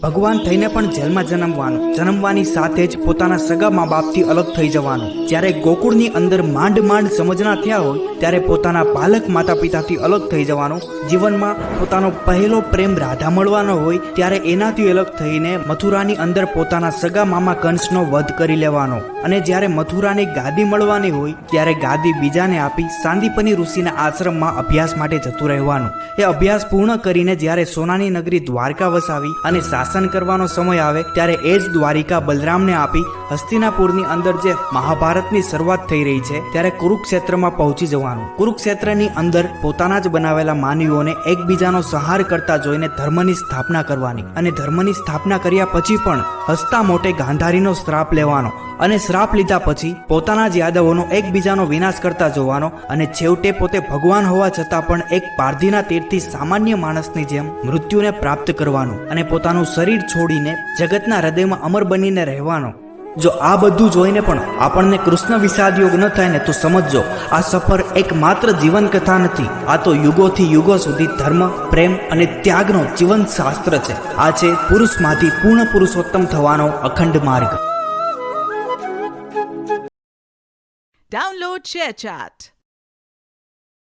ભગવાન થઈને પણ જેલમાં જન્મવાની સાથે જ પોતાના સગા મા બાપથી અલગ થઈ જવાનું. જ્યારે ગોકુળની અંદર માંડ સમજના થયા હોય ત્યારે પોતાના પાલક માતા પિતાથી અલગ થઈ જવાનું. જીવનમાં પોતાનો પહેલો પ્રેમ રાધા મળવાનો હોય ત્યારે એનાથી અલગ થઈને મથુરાની અંદર પોતાના સગા મામા કંસનો વધ કરી લેવાનો. અને જ્યારે મથુરાની ગાદી મળવાની હોય ત્યારે ગાદી બીજાને આપી સાંદીપની ઋષિના આશ્રમમાં અભ્યાસ માટે જતું રહેવાનું. એ અભ્યાસ પૂર્ણ કરીને જ્યારે સોનાની નગરી દ્વારકા વસાવી અને શાસન કરવાનો સમય આવે ત્યારે એ જ દ્વારિકા બલરામને આપી હસ્તિનાપુરની અંદર જે મહાભારતની શરૂઆત થઈ રહી છે ત્યારે કુરુક્ષેત્રમાં પહોંચી જવાનું. કુરુક્ષેત્રની અંદર પોતાના જ બનાવેલા માનવીઓને એકબીજાનો સંહાર કરતા જોઈને ધર્મની સ્થાપના કરવાની. અને ધર્મની સ્થાપના કર્યા પછી પણ હસતા મોટે ગાંધારીનો શ્રાપ લેવાનો. અને શ્રાપ લીધા પછી પોતાના જ યાદવોનો એકબીજાનો વિનાશ કરતા જોવાનો. અને છેવટે પોતે ભગવાન હોવા છતાં પણ એક પારધીના તીરથી સામાન્ય માણસની જેમ મૃત્યુને પ્રાપ્ત કરવાનું. અને પોતાનું શરીર છોડીને જગતના હૃદયમાં અમર બનીને રહેવાનો. જો આ બધું જોઈને પણ આપણને કૃષ્ણ વિષાદ યોગ ન થાય ને તો સમજજો આ સફર એક માત્ર જીવન કથા નથી. આ તો યુગોથી યુગો સુધી ધર્મ, પ્રેમ અને ત્યાગનો જીવંત શાસ્ત્ર છે. આ છે પુરુષમાંથી પૂર્ણ પુરુષોત્તમ થવાનો અખંડ માર્ગ. Download ShareChat.